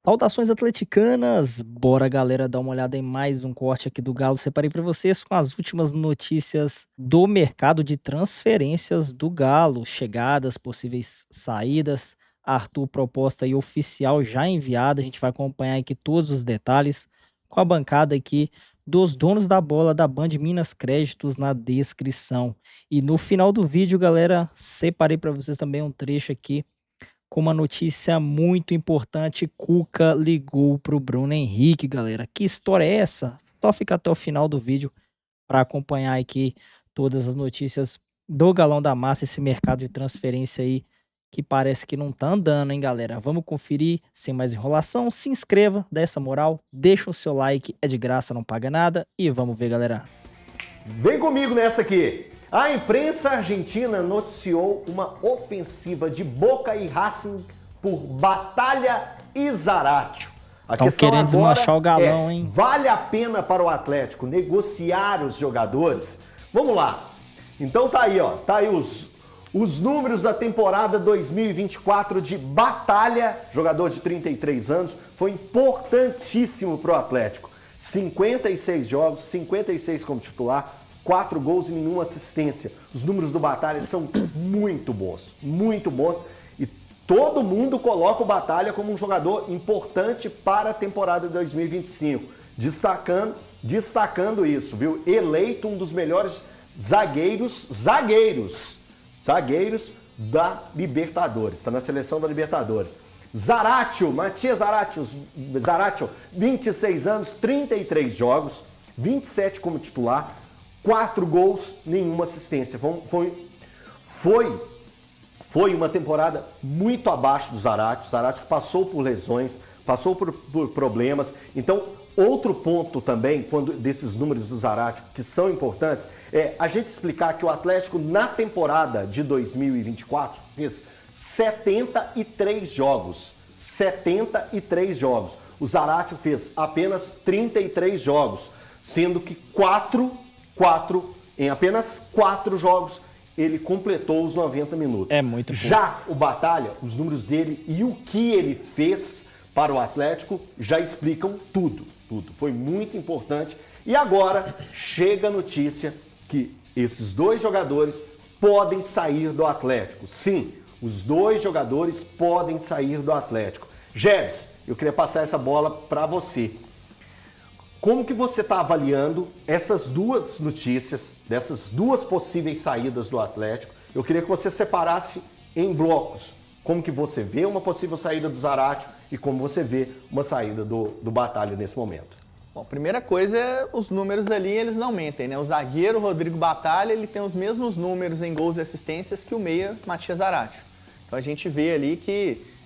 Saudações atleticanas! Bora, galera, dar uma olhada em mais um corte aqui do Galo. Separei para vocês com as últimas notícias do mercado de transferências do Galo, chegadas, possíveis saídas. Arthur, proposta aí oficial já enviada. A gente vai acompanhar aqui todos os detalhes com a bancada aqui dos donos da bola da Band Minas Créditos na descrição. E no final do vídeo, galera, separei para vocês também um trecho aqui com uma notícia muito importante. Cuca ligou para o Bruno Henrique, galera. Que história é essa? Só fica até o final do vídeo para acompanhar aqui todas as notícias do Galão da Massa, esse mercado de transferência aí que parece que não tá andando, hein, galera? Vamos conferir sem mais enrolação. Se inscreva, dá essa moral, deixa o seu like, é de graça, não paga nada e vamos ver, galera. Vem comigo nessa aqui. A imprensa argentina noticiou uma ofensiva de Boca e Racing por Batalha e Zaratio. Estão querendo desmanchar o Galão, hein? Vale a pena para o Atlético negociar os jogadores? Vamos lá. Então tá aí, ó. Tá aí os números da temporada 2024 de Batalha, jogador de 33 anos, foi importantíssimo para o Atlético. 56 jogos, 56 como titular, 4 gols e nenhuma assistência. Os números do Batalha são muito bons, e todo mundo coloca o Batalha como um jogador importante para a temporada de 2025, destacando isso, viu? Eleito um dos melhores zagueiros da Libertadores, está na seleção da Libertadores. Zaratio, Matias Zaratio, 26 anos, 33 jogos, 27 como titular, 4 gols, nenhuma assistência. Foi uma temporada muito abaixo do Zaratio. O Zaratio passou por lesões, passou por problemas. Então, outro ponto também, desses números do Zaratio, que são importantes, é a gente explicar que o Atlético, na temporada de 2024, fez 73 jogos. 73 jogos. O Zaratio fez apenas 33 jogos, sendo que em apenas 4 jogos, ele completou os 90 minutos. É muito pouco. Já o Batalha, os números dele e o que ele fez para o Atlético já explicam tudo. Foi muito importante. E agora chega a notícia que esses dois jogadores podem sair do Atlético. Sim, os dois jogadores podem sair do Atlético. Jeves, eu queria passar essa bola para você. Como que você está avaliando essas duas notícias, dessas duas possíveis saídas do Atlético? Eu queria que você separasse em blocos. Como que você vê uma possível saída do Zaratio e como você vê uma saída do Batalha nesse momento? Bom, primeira coisa é os números ali, eles não mentem, né? O zagueiro Rodrigo Batalha, ele tem os mesmos números em gols e assistências que o meia Matias Zaratio. Então a gente vê ali que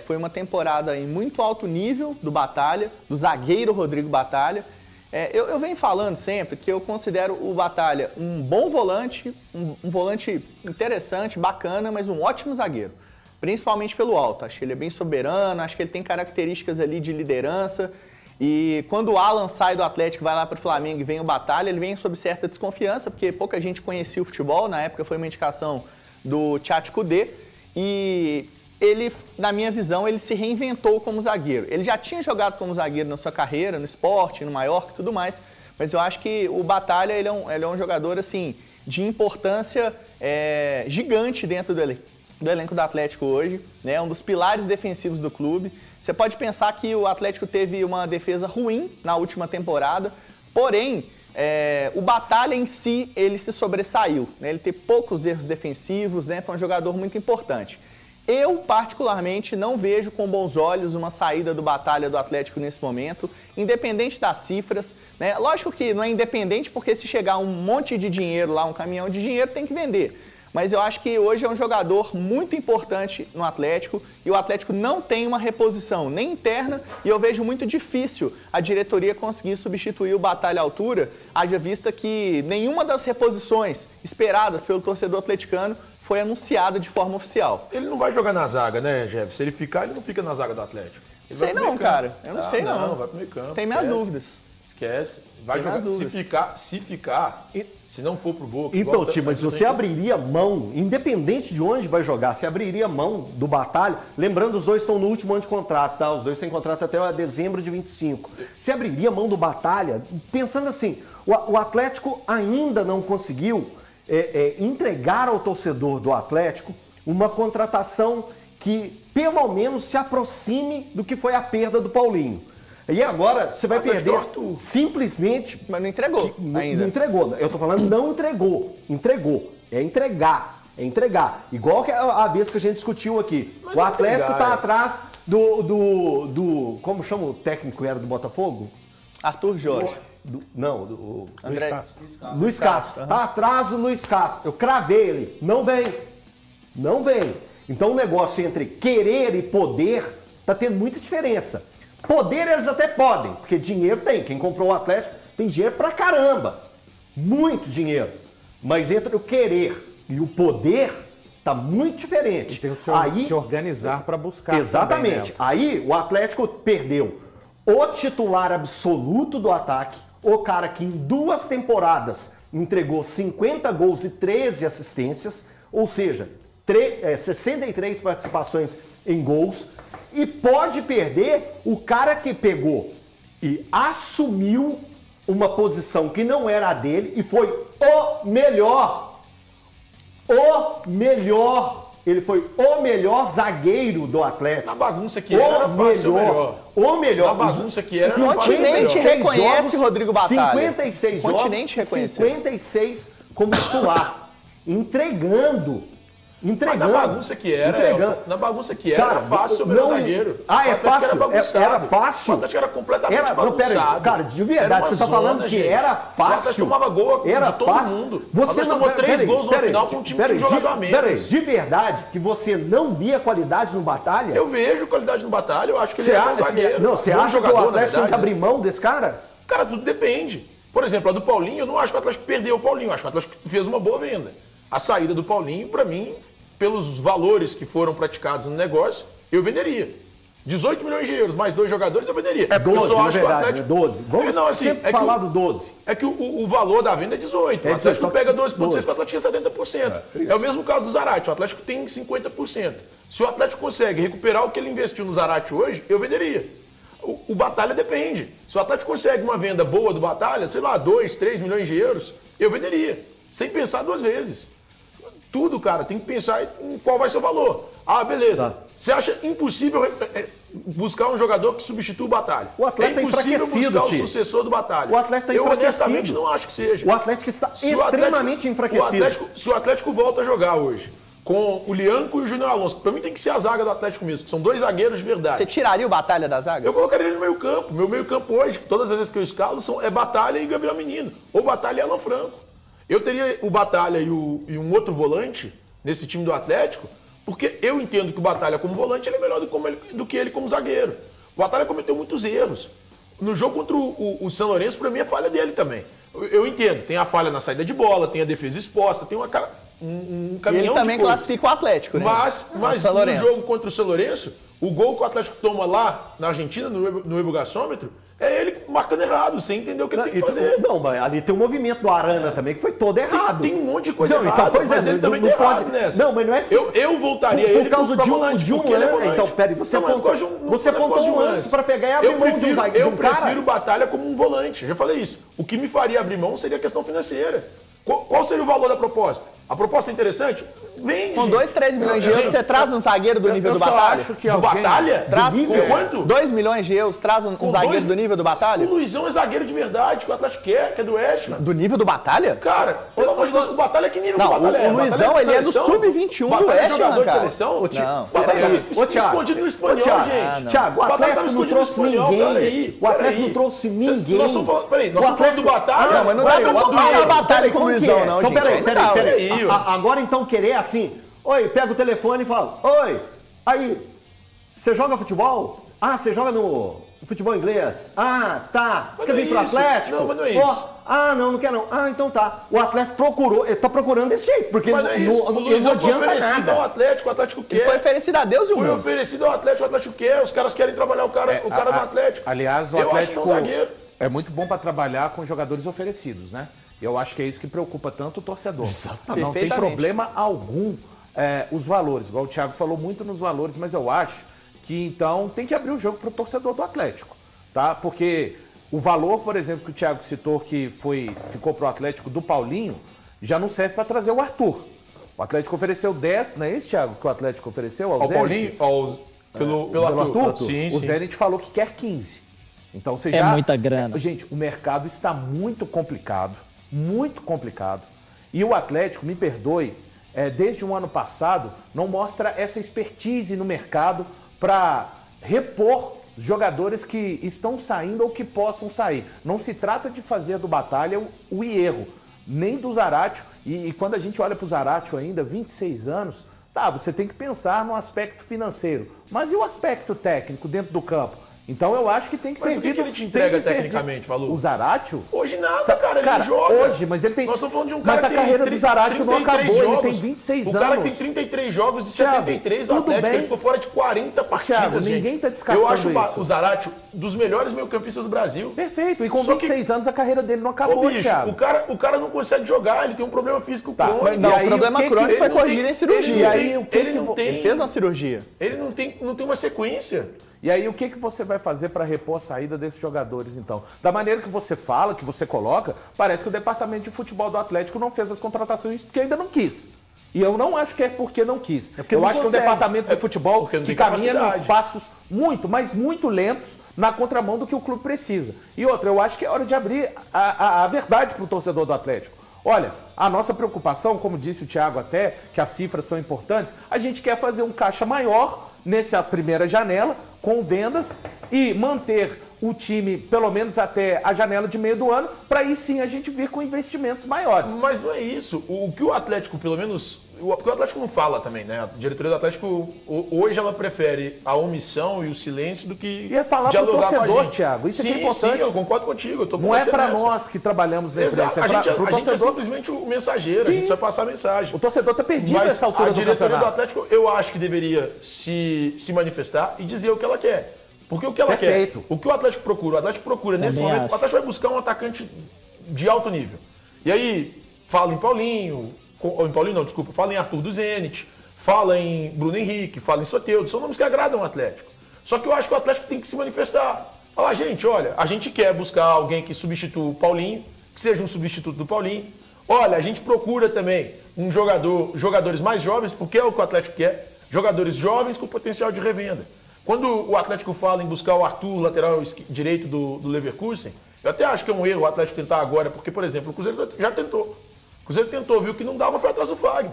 foi uma temporada em muito alto nível do Batalha, do zagueiro Rodrigo Batalha. Eu venho falando sempre que eu considero o Batalha um bom volante, um volante interessante, bacana, mas um ótimo zagueiro. Principalmente pelo alto. Acho que ele é bem soberano, acho que ele tem características ali de liderança. E quando o Alan sai do Atlético, vai lá para o Flamengo e vem o Batalha, ele vem sob certa desconfiança, porque pouca gente conhecia o futebol. Na época foi uma indicação do Tchatcho Kudê. E ele, na minha visão, ele se reinventou como zagueiro. Ele já tinha jogado como zagueiro na sua carreira, no Sport, no Mallorca e tudo mais, mas eu acho que o Batalha ele é um jogador assim, de importância gigante dentro do elenco do Atlético hoje, né? Um dos pilares defensivos do clube. Você pode pensar que o Atlético teve uma defesa ruim na última temporada, porém, o Batalha em si, ele se sobressaiu, né? Ele teve poucos erros defensivos, né? Foi um jogador muito importante. Eu, particularmente, não vejo com bons olhos uma saída do Batalha do Atlético nesse momento, independente das cifras, né? Lógico que não é independente, porque se chegar um monte de dinheiro lá, um caminhão de dinheiro, tem que vender. Mas eu acho que hoje é um jogador muito importante no Atlético e o Atlético não tem uma reposição nem interna e eu vejo muito difícil a diretoria conseguir substituir o Batalha à altura, haja vista que nenhuma das reposições esperadas pelo torcedor atleticano foi anunciada de forma oficial. Ele não vai jogar na zaga, né, Jeff? Se ele ficar, ele não fica na zaga do Atlético. Sei não, cara. Eu não sei não. Vai pro meio campo. Tem minhas dúvidas. Esquece. Vai Tem jogar. mais Se ficar, se não for pro Boca. Então, Tim, mas você abriria mão, independente de onde vai jogar, você abriria mão do Batalha, lembrando, os dois estão no último ano de contrato, tá? Os dois têm contrato até dezembro de 25. Você abriria mão do Batalha, pensando assim, o Atlético ainda não conseguiu entregar ao torcedor do Atlético uma contratação que pelo menos se aproxime do que foi a perda do Paulinho. E agora você vai perder simplesmente... Mas não entregou ainda. Não entregou. Eu tô falando não entregou. Entregou. É entregar. É entregar. Igual que a vez que a gente discutiu aqui. Mas o Atlético tá atrás do... Como chama o técnico que era do Botafogo? Arthur Jorge. Luiz Castro. Luiz Castro. Tá atrás do Luiz Castro. Eu cravei ele. Não vem. Não vem. Então o negócio entre querer e poder tá tendo muita diferença. Poder eles até podem, porque dinheiro tem. Quem comprou o Atlético tem dinheiro pra caramba. Muito dinheiro. Mas entre o querer e o poder, tá muito diferente. E tem o se organizar para buscar. Exatamente. Aí o Atlético perdeu o titular absoluto do ataque, o cara que em 2 temporadas entregou 50 gols e 13 assistências, ou seja, 63 participações em gols. E pode perder o cara que pegou e assumiu uma posição que não era a dele e foi o melhor. O melhor. Ele foi o melhor zagueiro do Atlético. Na bagunça que era fácil, o melhor. Na bagunça que era, o continente reconhece o Rodrigo Batalha. 56 jogos, o continente reconheceu. 56 como titular. Entregando. Mas na bagunça que era, cara, era fácil o melhor zagueiro. É fácil? Era fácil? O Atlético era completamente bagunçado. Não, peraí, cara, de verdade, você tá falando que era fácil? O Atlético tomava gol de todo mundo. Você tomou 3 gols no final com um time de jogador a menos. Peraí, de verdade que você não via qualidade no Batalha? Eu vejo qualidade no Batalha, eu acho que ele é um zagueiro. Não, você acha que o Atlético tem que abrir mão desse cara? Cara, tudo depende. Por exemplo, a do Paulinho, eu não acho que o Atlético perdeu o Paulinho, eu acho que o Atlético fez uma boa venda. A saída do Paulinho, pra mim, pelos valores que foram praticados no negócio, eu venderia. 18 milhões de euros, mais 2 jogadores, eu venderia. É 12, eu só acho verdade, que o Atlético... 12. Vamos sempre falar do 12. É que o valor da venda é 18. O Atlético pega 12,6, o Atlético tinha 70%. É o mesmo caso do Zarate, o Atlético tem 50%. Se o Atlético consegue recuperar o que ele investiu no Zarate hoje, eu venderia. O Batalha depende. Se o Atlético consegue uma venda boa do Batalha, sei lá, 2, 3 milhões de euros, eu venderia. Sem pensar 2 vezes. Tudo, cara, tem que pensar em qual vai ser o valor. Ah, beleza. Tá. Você acha impossível buscar um jogador que substitua o Batalha? O Atlético é impossível buscar o sucessor do Batalha. O Atlético está enfraquecido. Eu honestamente não acho que seja. O Atlético está extremamente enfraquecido. Se o Atlético volta a jogar hoje com o Lianco e o Júnior Alonso, pra mim tem que ser a zaga do Atlético mesmo, são 2 zagueiros de verdade. Você tiraria o Batalha da zaga? Eu colocaria ele no meio campo. Meu meio campo hoje, todas as vezes que eu escalo, é Batalha e Gabriel Menino. Ou Batalha e Alan Franco. Eu teria o Batalha e um outro volante nesse time do Atlético, porque eu entendo que o Batalha como volante ele é melhor do que ele como zagueiro. O Batalha cometeu muitos erros. No jogo contra o São Lourenço, para mim, é falha dele também. Eu entendo, tem a falha na saída de bola, tem a defesa exposta, tem um caminhão ele também de coisa. classifica o Atlético, né? Mas no jogo contra o São Lourenço, o gol que o Atlético toma lá na Argentina, no ebulgaçômetro, é ele marcando errado, sem entender o que ele tem que fazer. Não, mas ali tem um movimento do Arana também que foi todo errado. Tem um monte de coisa errada, então, mas ele também tem errado nessa. Não, mas não é assim. Eu voltaria ele por causa de um lance. Então, peraí, você apontou um lance para pegar e abrir mão de um zagueiro. Eu prefiro Batalha como um volante, já falei isso. O que me faria abrir mão seria a questão financeira. Qual seria o valor da proposta? A proposta é interessante? Vende. Com 2, 3 milhões de euros, você traz um zagueiro do nível do Batalha? Acho que do Batalha? Traz quanto? 2 milhões de euros, traz um zagueiro do nível do Batalha? O Luizão é zagueiro de verdade, que o Atlético quer, que é do Oeste. Do nível do Batalha? Cara, pelo amor de Deus, o Batalha é que nível do Batalha é? O Luizão, ele é do Sub-21 do Oeste, jogador de seleção? Não, o Thiago escondido no espanhol, gente. Thiago, o Atlético não trouxe ninguém. O Atlético não trouxe ninguém. Nós estamos falando do Batalha. Não, mas não dá pra comparar o Batalha com o Luizão, não, gente. Então, peraí. Agora então querer assim, oi, pega o telefone e fala, oi, aí, você joga futebol? Ah, você joga no futebol inglês? Ah, tá. Você quer vir pro Atlético? Não, mas não é isso. Ah, não quer não. Ah, então tá. O Atlético procurou, ele tá procurando desse jeito, porque não adianta nada. O Atlético quer. Ele foi oferecido a Deus e o mundo. Foi oferecido ao Atlético, o Atlético quer, os caras querem trabalhar o cara no Atlético. Aliás, o Eu Atlético... acho que é um zagueiro. É muito bom para trabalhar com jogadores oferecidos, né? Eu acho que é isso que preocupa tanto o torcedor. Não tem problema algum os valores, igual o Thiago falou muito nos valores, mas eu acho que então tem que abrir o jogo para o torcedor do Atlético, tá? Porque o valor, por exemplo, que o Thiago citou que ficou para o Atlético do Paulinho, já não serve para trazer o Arthur. O Atlético ofereceu 10, não é isso, Thiago, que o Atlético ofereceu ao Zenit? Paulinho? Pelo Arthur? Sim, o Zenit falou que quer 15. Então você É muita grana. Gente, o mercado está muito complicado. Muito complicado. E o Atlético, me perdoe, desde o ano passado, não mostra essa expertise no mercado para repor jogadores que estão saindo ou que possam sair. Não se trata de fazer do Batalha o erro, nem do Zaratio. E quando a gente olha para o Zaratio ainda, 26 anos, tá, você tem que pensar no aspecto financeiro. Mas e o aspecto técnico dentro do campo? Então eu acho que tem que ser. Mas o que ele te entrega tecnicamente, Valor? O Zaratio? Hoje nada, cara, ele joga. Hoje, mas ele tem. Nós estamos falando de um cara mas a carreira do Zaratio não acabou, jogos. ele tem 26 anos. O cara tem 33 jogos de Thiago, 73 do Atlético, ele ficou fora de 40 partidas, Thiago, gente. Ninguém tá descartando isso. Eu acho o Zaratio dos melhores meio-campistas do Brasil. Perfeito, e com 26 anos a carreira dele não acabou, bicho, Thiago. O cara não consegue jogar, ele tem um problema físico crônico. Não, o problema crônico foi corrigido em cirurgia. E aí, ele fez uma cirurgia. Ele não tem uma sequência. E aí, o que você vai fazer para repor a saída desses jogadores, então? Da maneira que você fala, que você coloca, parece que o departamento de futebol do Atlético não fez as contratações porque ainda não quis. E eu não acho que é porque não quis. Eu acho que é um departamento de futebol que caminha nos passos muito, mas muito lentos na contramão do que o clube precisa. E outra, eu acho que é hora de abrir a verdade para o torcedor do Atlético. Olha, a nossa preocupação, como disse o Thiago até, que as cifras são importantes, a gente quer fazer um caixa maior nessa primeira janela, com vendas, e manter o time pelo menos até a janela de meio do ano, para aí sim a gente vir com investimentos maiores. Mas não é isso. O que o Atlético, pelo menos, porque o Atlético não fala também, né? A diretoria do Atlético, hoje ela prefere a omissão e o silêncio do que e é falar pro torcedor, Thiago, isso é importante. Sim, eu concordo contigo. Não é para nós que trabalhamos na imprensa, é para o torcedor. A gente é simplesmente o mensageiro, a gente vai passar a mensagem. O torcedor está perdido nessa altura do campeonato. A diretoria do Atlético, eu acho que deveria se manifestar e dizer o que ela quer. Porque o que ela quer, o que o Atlético procura nesse momento, o Atlético vai buscar um atacante de alto nível. E aí, fala em Paulinho, fala em Arthur do Zenit, fala em Bruno Henrique, fala em Soteldo, são nomes que agradam o Atlético. Só que eu acho que o Atlético tem que se manifestar. Falar, gente, olha, a gente quer buscar alguém que substitua o Paulinho, que seja um substituto do Paulinho. Olha, a gente procura também jogadores mais jovens, porque é o que o Atlético quer, jogadores jovens com potencial de revenda. Quando o Atlético fala em buscar o Arthur, lateral direito do Leverkusen, eu até acho que é um erro o Atlético tentar agora, porque, por exemplo, o Cruzeiro já tentou. O Cruzeiro tentou, viu que não dava, foi atrás do Fagner.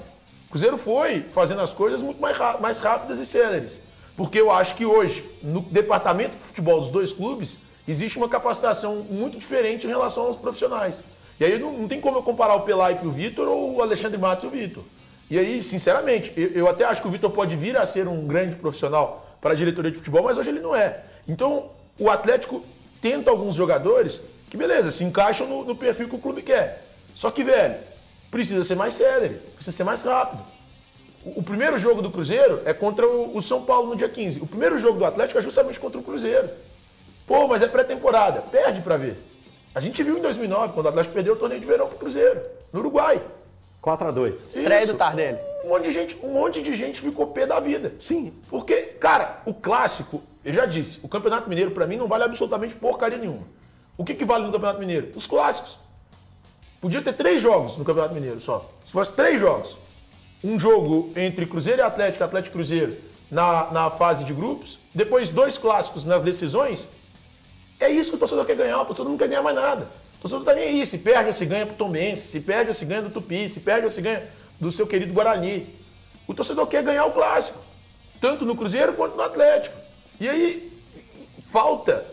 O Cruzeiro foi fazendo as coisas muito mais rápidas e céleres. Porque eu acho que hoje, no departamento de futebol dos dois clubes, existe uma capacitação muito diferente em relação aos profissionais. E aí não tem como eu comparar o Pelaipe e o Vitor ou o Alexandre Matos e o Vitor. E aí, sinceramente, eu até acho que o Vitor pode vir a ser um grande profissional para a diretoria de futebol, mas hoje ele não é. Então, o Atlético tenta alguns jogadores que, beleza, se encaixam no perfil que o clube quer. Só que, velho, precisa ser mais célere, precisa ser mais rápido. O primeiro jogo do Cruzeiro é contra o São Paulo no dia 15. O primeiro jogo do Atlético é justamente contra o Cruzeiro. Pô, mas é pré-temporada. Perde para ver. A gente viu em 2009, quando o Atlético perdeu o torneio de verão pro Cruzeiro, no Uruguai. 4-2. Estreia do Tardelli. Um monte de gente ficou pé da vida. Sim. Porque, cara, o clássico, eu já disse, o Campeonato Mineiro pra mim não vale absolutamente porcaria nenhuma. O que vale no Campeonato Mineiro? Os clássicos. Podia ter 3 jogos no Campeonato Mineiro só. Se fosse 3 jogos. Um jogo entre Cruzeiro e Atlético e Cruzeiro na fase de grupos, depois 2 clássicos nas decisões. É isso que o torcedor quer ganhar, o torcedor não quer ganhar mais nada. O torcedor tá nem aí, se perde ou se ganha pro Tombense, se perde ou se ganha do Tupi, se perde ou se ganha do seu querido Guarani. O torcedor quer ganhar o clássico, tanto no Cruzeiro quanto no Atlético. E aí falta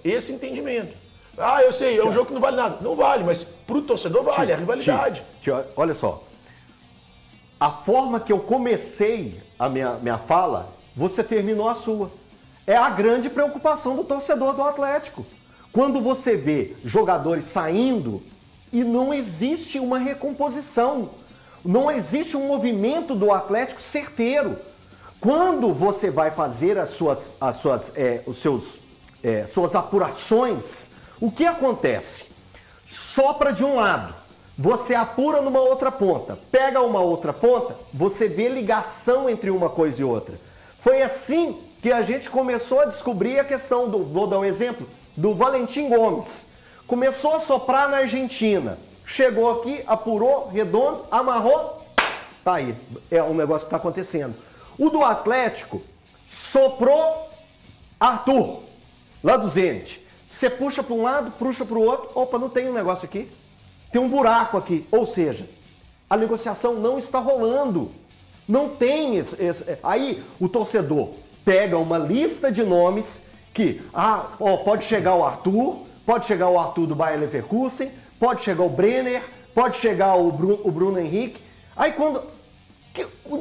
esse entendimento. Ah, eu sei, é um jogo que não vale nada. Não vale, mas pro torcedor vale, é a rivalidade. Olha só, a forma que eu comecei a minha fala, você terminou a sua. É a grande preocupação do torcedor do Atlético. Quando você vê jogadores saindo e não existe uma recomposição, não existe um movimento do Atlético certeiro. Quando você vai fazer suas apurações, O que acontece? Sopra de um lado, você apura numa outra ponta, pega uma outra ponta, você vê ligação entre uma coisa e outra. Foi assim que a gente começou a descobrir a questão vou dar um exemplo, do Valentim Gomes. Começou a soprar na Argentina, chegou aqui, apurou, redondo, amarrou, tá aí, é um negócio que está acontecendo. O do Atlético, soprou Arthur, lá do Zenit. Você puxa para um lado, puxa para o outro, opa, não tem um negócio aqui, tem um buraco aqui. Ou seja, a negociação não está rolando. Não tem Aí o torcedor pega uma lista de nomes que, pode chegar o Arthur do Bayer Leverkusen, pode chegar o Brenner, pode chegar o Bruno Henrique. Aí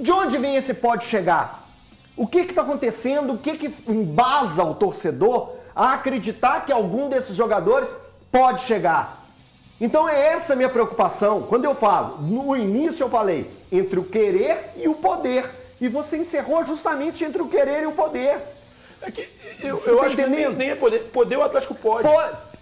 de onde vem esse pode chegar? O que está acontecendo? O que embasa o torcedor a acreditar que algum desses jogadores pode chegar? Então é essa a minha preocupação. Quando eu falo, no início eu falei entre o querer e o poder. E você encerrou justamente entre o querer e o poder. É que eu acho que nem é poder. Poder o Atlético pode.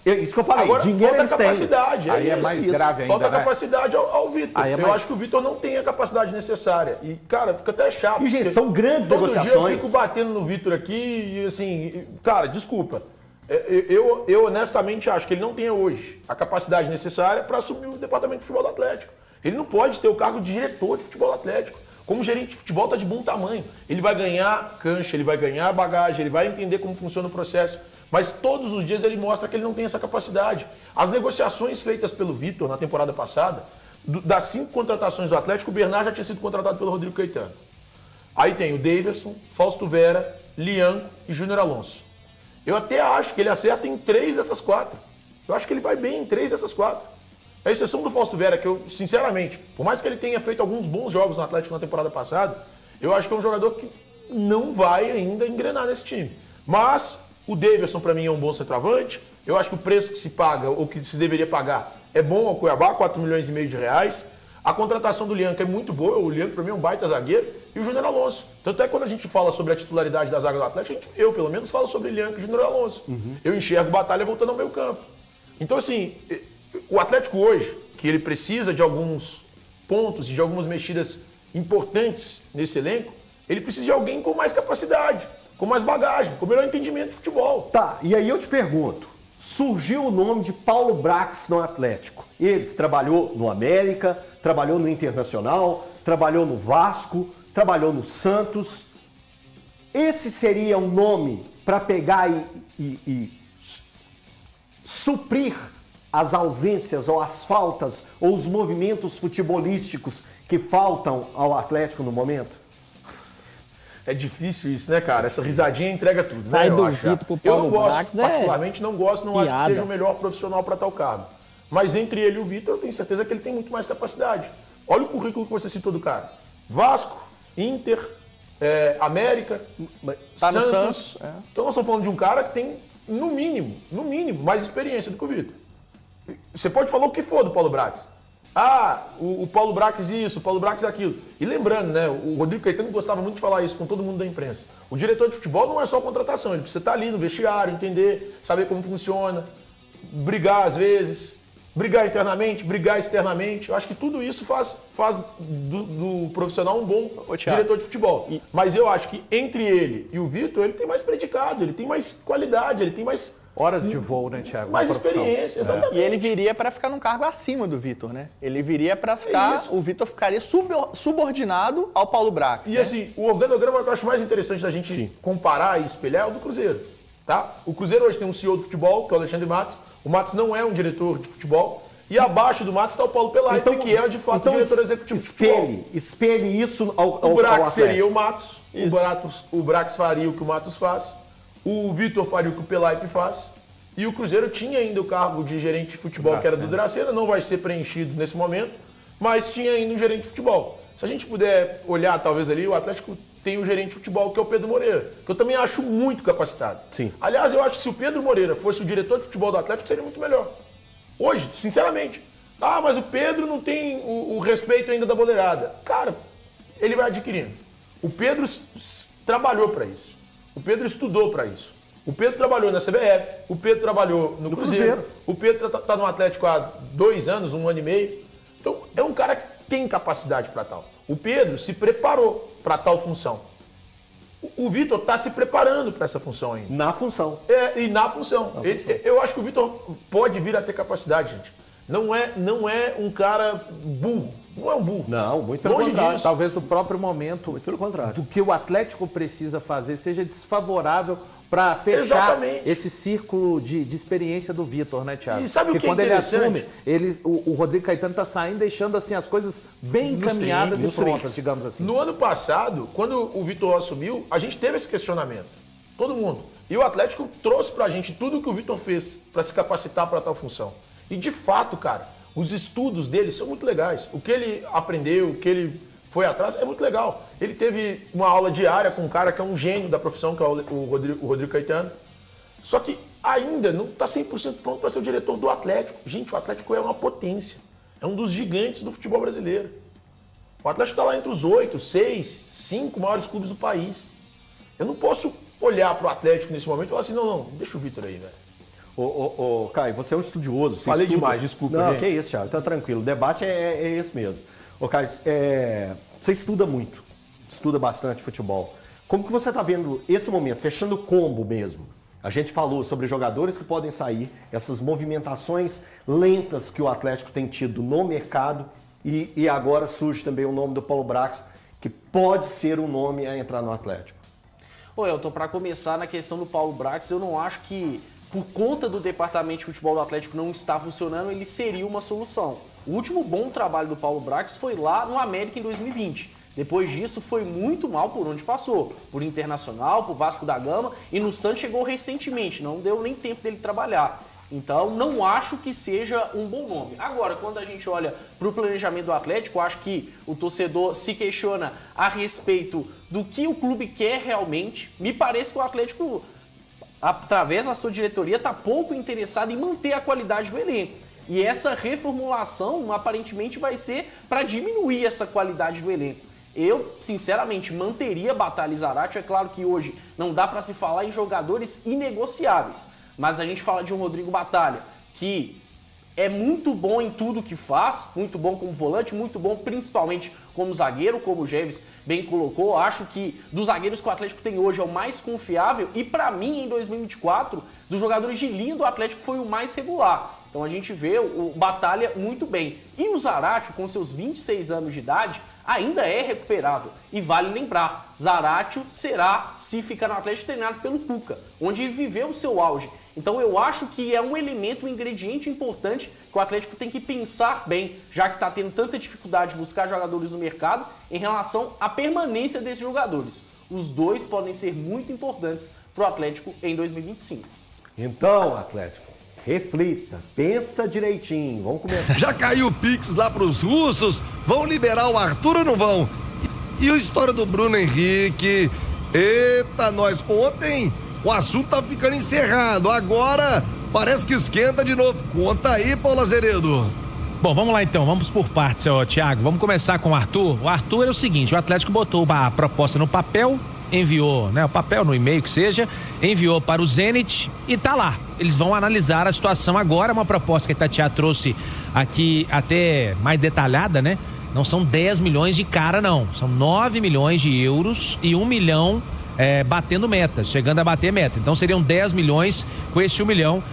Isso que eu falei, agora, dinheiro eles têm. Capacidade. Aí é mais grave ainda, falta né? capacidade ao Vitor. Eu acho que o Vitor não tem a capacidade necessária. E, cara, fica até chato. E, gente, são grandes negociações. Todo dia eu fico batendo no Vitor aqui e, assim, cara, desculpa. Eu honestamente acho que ele não tem hoje a capacidade necessária para assumir o departamento de futebol do Atlético. Ele não pode ter o cargo de diretor de futebol do Atlético. Como gerente de futebol está de bom tamanho. Ele vai ganhar cancha, ele vai ganhar bagagem, ele vai entender como funciona o processo. Mas todos os dias ele mostra que ele não tem essa capacidade. As negociações feitas pelo Vitor na temporada passada, das 5 contratações do Atlético, o Bernard já tinha sido contratado pelo Rodrigo Caetano. Aí tem o Davidson, Fausto Vera, Lianco e Júnior Alonso. Eu até acho que ele acerta em 3 dessas 4. Eu acho que ele vai bem em 3 dessas 4. A exceção do Fausto Vera, que eu, sinceramente, por mais que ele tenha feito alguns bons jogos no Atlético na temporada passada, eu acho que é um jogador que não vai ainda engrenar nesse time. Mas o Davidson, para mim, é um bom centroavante. Eu acho que o preço que se paga, ou que se deveria pagar, é bom ao Cuiabá, 4,5 milhões de reais. A contratação do Lianco é muito boa. O Lianco, para mim, é um baita zagueiro. E o Júnior Alonso. Tanto é que quando a gente fala sobre a titularidade da zaga do Atlético, eu, pelo menos, falo sobre Lianco e Júnior Alonso. Eu enxergo Batalha voltando ao meio campo. Então, assim, o Atlético hoje, que ele precisa de alguns pontos e de algumas mexidas importantes nesse elenco, ele precisa de alguém com mais capacidade, com mais bagagem, com melhor entendimento de futebol. Tá, e aí eu te pergunto, surgiu o nome de Paulo Brax no Atlético. Ele que trabalhou no América, trabalhou no Internacional, trabalhou no Vasco, trabalhou no Santos. Esse seria um nome para pegar e suprir as ausências ou as faltas ou os movimentos futebolísticos que faltam ao Atlético no momento? É difícil isso, né, cara? Essa risadinha entrega tudo, Sai né? do Vitor pro Eu Paulo não gosto, Brax, particularmente não gosto, não acho que piada. seja o melhor profissional para tal cargo. Mas entre ele e o Vitor, eu tenho certeza que ele tem muito mais capacidade. Olha o currículo que você citou do cara. Vasco, Inter, América, Tá no Santos. Santos. Então nós estamos falando de um cara que tem, no mínimo, mais experiência do que o Vitor. Você pode falar o que for do Paulo Brax. O Paulo Brax isso, o Paulo Brax aquilo. E lembrando, né, o Rodrigo Caetano gostava muito de falar isso com todo mundo da imprensa. O diretor de futebol não é só contratação, ele precisa estar ali no vestiário, entender, saber como funciona, brigar às vezes, brigar internamente, brigar externamente. Eu acho que tudo isso faz do profissional um bom diretor de futebol. Mas eu acho que entre ele e o Vitor, ele tem mais predicado, ele tem mais qualidade, ele tem mais... Horas de voo, né, Thiago? Mais experiência, exatamente. E ele viria para ficar num cargo acima do Vitor, né? Ele viria para ficar, o Vitor ficaria subordinado ao Paulo Brax. E né? assim, o organograma que eu acho mais interessante da gente comparar e espelhar é o do Cruzeiro, tá? O Cruzeiro hoje tem um CEO do futebol, que é o Alexandre Matos. O Matos não é um diretor de futebol. E abaixo do Matos está o Paulo Pelaito, que é de fato o diretor executivo de futebol. Espelhe isso ao O Brax Atlético. seria o Matos, o Brax faria o que o Matos faz, o Vitor faria o que o Pelaito faz, e o Cruzeiro tinha ainda o cargo de gerente de futebol, que era do Dracena, não vai ser preenchido nesse momento, mas tinha ainda um gerente de futebol. Se a gente puder olhar, talvez ali, o Atlético tem um gerente de futebol, que é o Pedro Moreira, que eu também acho muito capacitado. Sim. Aliás, eu acho que se o Pedro Moreira fosse o diretor de futebol do Atlético, seria muito melhor. Hoje, sinceramente. Mas o Pedro não tem o respeito ainda da boleirada. Cara, ele vai adquirindo. O Pedro trabalhou para isso. O Pedro estudou para isso. O Pedro trabalhou na CBF, o Pedro trabalhou no Cruzeiro, o Pedro tá no Atlético há 2 anos, 1 ano e meio. Então, é um cara que tem capacidade para tal. O Pedro se preparou para tal função. O Vitor está se preparando para essa função ainda. Na função. E na função. Eu acho que o Vitor pode vir a ter capacidade, gente. Não é um cara burro. Não é um burro. Não, muito pelo Longe contrário. disso. Talvez o próprio momento Muito pelo contrário. do que o Atlético precisa fazer seja desfavorável para fechar Exatamente. esse círculo de experiência do Vitor, né, Thiago? E sabe o que é quando ele interessante? assume, o Rodrigo Caetano está saindo, deixando assim as coisas bem encaminhadas e nos prontas, trinks. digamos assim. No ano passado, quando o Vitor assumiu, a gente teve esse questionamento. Todo mundo. E o Atlético trouxe pra gente tudo o que o Vitor fez para se capacitar para tal função. E de fato, cara, os estudos dele são muito legais. O que ele aprendeu, o que ele foi atrás, é muito legal. Ele teve uma aula diária com um cara que é um gênio da profissão, que é o Rodrigo Caetano. Só que ainda não está 100% pronto para ser o diretor do Atlético. Gente, o Atlético é uma potência. É um dos gigantes do futebol brasileiro. O Atlético está lá entre os 8, 6, 5 maiores clubes do país. Eu não posso olhar para o Atlético nesse momento e falar assim, não, deixa o Vitor aí, velho. Ô, Caio, você é um estudioso. Você Falei estuda. demais, desculpa, Não, gente. que isso, Thiago, tá tranquilo. O debate é esse mesmo. Ô, Caio, você estuda muito, estuda bastante futebol. Como que você está vendo esse momento, fechando o combo mesmo? A gente falou sobre jogadores que podem sair, essas movimentações lentas que o Atlético tem tido no mercado e agora surge também o nome do Paulo Brax, que pode ser um nome a entrar no Atlético. Ô, Elton, para começar na questão do Paulo Brax, eu não acho que, por conta do departamento de futebol do Atlético não estar funcionando, ele seria uma solução. O último bom trabalho do Paulo Brax foi lá no América em 2020. Depois disso, foi muito mal por onde passou. Por Internacional, por Vasco da Gama, e no Santos chegou recentemente, não deu nem tempo dele trabalhar. Então, não acho que seja um bom nome. Agora, quando a gente olha para o planejamento do Atlético, acho que o torcedor se questiona a respeito do que o clube quer realmente. Me parece que o Atlético, através da sua diretoria, está pouco interessado em manter a qualidade do elenco. E essa reformulação, aparentemente, vai ser para diminuir essa qualidade do elenco. Eu, sinceramente, manteria Batalha e Zaratio. É claro que hoje não dá para se falar em jogadores inegociáveis. Mas a gente fala de um Rodrigo Batalha, que é muito bom em tudo que faz, muito bom como volante, muito bom principalmente como zagueiro, como o Jeves bem colocou. Acho que dos zagueiros que o Atlético tem hoje é o mais confiável e, para mim, em 2024, dos jogadores de linha do Atlético foi o mais regular. Então a gente vê o Batalha muito bem. E o Zaratio, com seus 26 anos de idade, ainda é recuperável. E vale lembrar, Zaratio será, se ficar no Atlético, treinado pelo Cuca, onde ele viveu o seu auge. Então eu acho que é um elemento, um ingrediente importante que o Atlético tem que pensar bem, já que está tendo tanta dificuldade de buscar jogadores no mercado em relação à permanência desses jogadores. Os dois podem ser muito importantes para o Atlético em 2025. Então, Atlético, reflita, pensa direitinho, vamos começar. Já caiu o Pix lá pros russos? Vão liberar o Arthur ou não vão? E a história do Bruno Henrique? Eita, nós, ontem o assunto tá ficando encerrado, agora parece que esquenta de novo. Conta aí, Paulo Azeredo. Bom, vamos lá então, vamos por partes, Thiago. Vamos começar com o Arthur. O Arthur é o seguinte, o Atlético botou a proposta no papel, enviou, né, o papel no e-mail que seja, enviou para o Zenit e tá lá. Eles vão analisar a situação agora, uma proposta que a Tatiá trouxe aqui até mais detalhada, né? Não são 10 milhões de cara, não. São 9 milhões de euros e 1 milhão batendo metas, chegando a bater meta. Então seriam 10 milhões com esse 1 milhão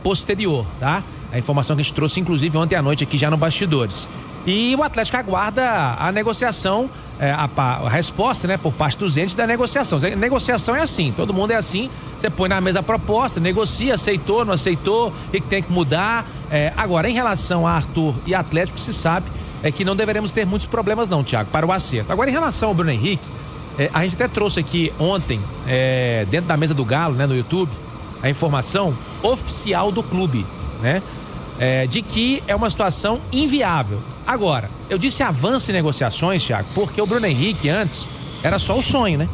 posterior, tá? A informação que a gente trouxe, inclusive, ontem à noite aqui já no Bastidores. E o Atlético aguarda a negociação, a resposta, né, por parte do Zenit da negociação. A negociação é assim, todo mundo é assim, você põe na mesa a proposta, negocia, aceitou, não aceitou, o que tem que mudar. Agora, em relação a Arthur e Atlético, se sabe que não deveremos ter muitos problemas não, Thiago, para o acerto. Agora, em relação ao Bruno Henrique, a gente até trouxe aqui ontem, dentro da mesa do Galo, né, no YouTube, a informação oficial do clube, né? De que é uma situação inviável. Agora, eu disse avanço em negociações, Thiago, porque o Bruno Henrique antes era só o sonho, né?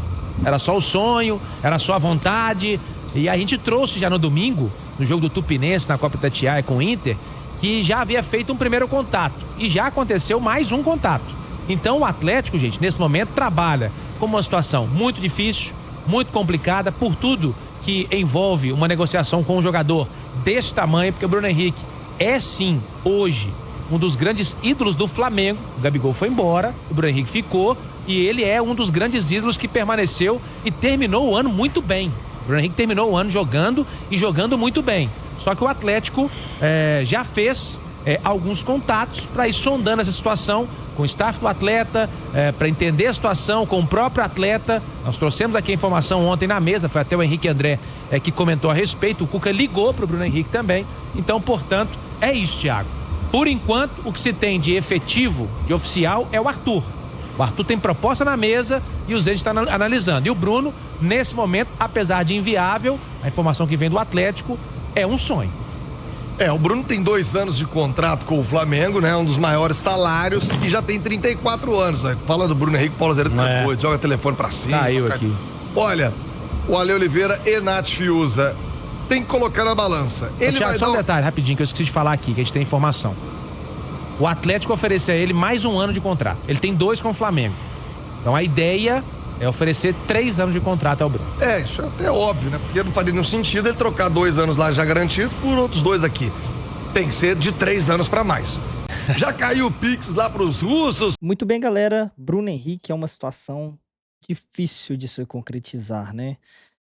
Era só o sonho, era só a vontade. E a gente trouxe já no domingo, no jogo do Tupinense, na Copa Itatiaia com o Inter, que já havia feito um primeiro contato. E já aconteceu mais um contato. Então o Atlético, gente, nesse momento trabalha com uma situação muito difícil, muito complicada, por tudo que envolve uma negociação com um jogador desse tamanho, porque o Bruno Henrique é sim, hoje, um dos grandes ídolos do Flamengo. O Gabigol foi embora, o Bruno Henrique ficou, e ele é um dos grandes ídolos que permaneceu e terminou o ano muito bem. O Bruno Henrique terminou o ano jogando e jogando muito bem. Só que o Atlético já fez alguns contatos para ir sondando essa situação com o staff do atleta, para entender a situação com o próprio atleta. Nós trouxemos aqui a informação ontem na mesa, foi até o Henrique André que comentou a respeito. O Cuca ligou para o Bruno Henrique também. Então, portanto, é isso, Thiago. Por enquanto, o que se tem de efetivo, de oficial, é o Arthur. O Arthur tem proposta na mesa e o Zenit está analisando. E o Bruno, nesse momento, apesar de inviável, a informação que vem do Atlético é um sonho. O Bruno tem 2 anos de contrato com o Flamengo, né? Um dos maiores salários e já tem 34 anos. Fala do Bruno Henrique, Paulo Zero tá doido, joga telefone pra cima. Caiu aqui. Olha, o Ale Oliveira e Nath Fiuza tem que colocar na balança. Ele Thiago, vai só dar um detalhe rapidinho que eu esqueci de falar aqui, que a gente tem informação. O Atlético ofereceu a ele mais 1 ano de contrato. Ele tem 2 com o Flamengo. Então a ideia é oferecer 3 anos de contrato ao Bruno. Isso é até óbvio, né? Porque não faria nenhum sentido ele trocar 2 anos lá já garantidos por outros 2 aqui. Tem que ser de 3 anos pra mais. Já caiu o Pix lá pros russos. Muito bem, galera. Bruno Henrique é uma situação difícil de se concretizar, né?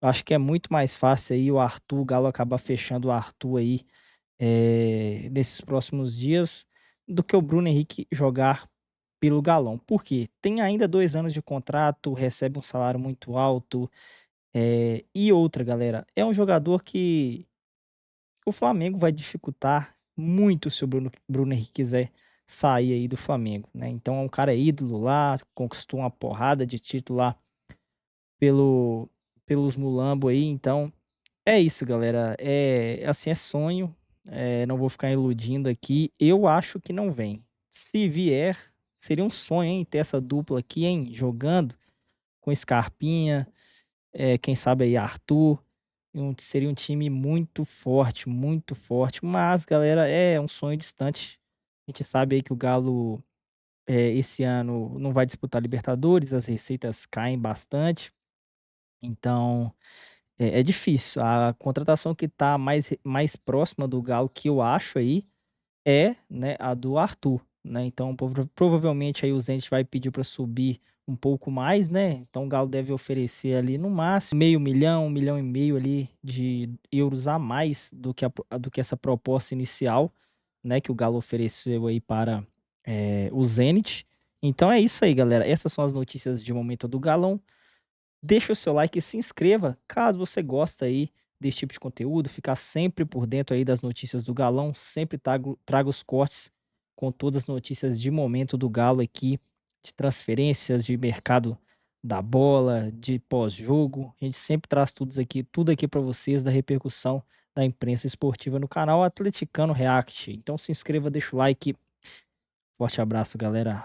Eu acho que é muito mais fácil aí o Arthur, o Galo acabar fechando o Arthur aí nesses próximos dias do que o Bruno Henrique jogar pelo Galão. Por quê? Tem ainda 2 anos de contrato, recebe um salário muito alto. E outra, galera, é um jogador que o Flamengo vai dificultar muito se o Bruno Henrique quiser sair aí do Flamengo, né? Então é um cara ídolo lá, conquistou uma porrada de título lá pelos Mulambo aí. Então é isso, galera. Assim, é sonho. Não vou ficar iludindo aqui. Eu acho que não vem. Se vier, seria um sonho, hein, ter essa dupla aqui, hein, jogando com Scarpinha, quem sabe aí Arthur. Seria um time muito forte, mas, galera, é um sonho distante. A gente sabe aí que o Galo esse ano não vai disputar Libertadores, as receitas caem bastante. Então, é difícil. A contratação que está mais próxima do Galo, que eu acho aí, né, a do Arthur, né? Então, provavelmente aí o Zenit vai pedir para subir um pouco mais, né? Então o Galo deve oferecer ali no máximo $500 mil, 1,5 milhão ali de euros a mais do que essa proposta inicial, né? Que o Galo ofereceu aí para o Zenit. Então é isso aí, galera. Essas são as notícias de momento do Galão. Deixa o seu like e se inscreva caso você gosta aí desse tipo de conteúdo, ficar sempre por dentro aí das notícias do Galão. Sempre trago os cortes com todas as notícias de momento do Galo aqui, de transferências, de mercado da bola, de pós-jogo. A gente sempre traz tudo aqui para vocês da repercussão da imprensa esportiva no canal Atleticano React. Então se inscreva, deixa o like. Forte abraço, galera.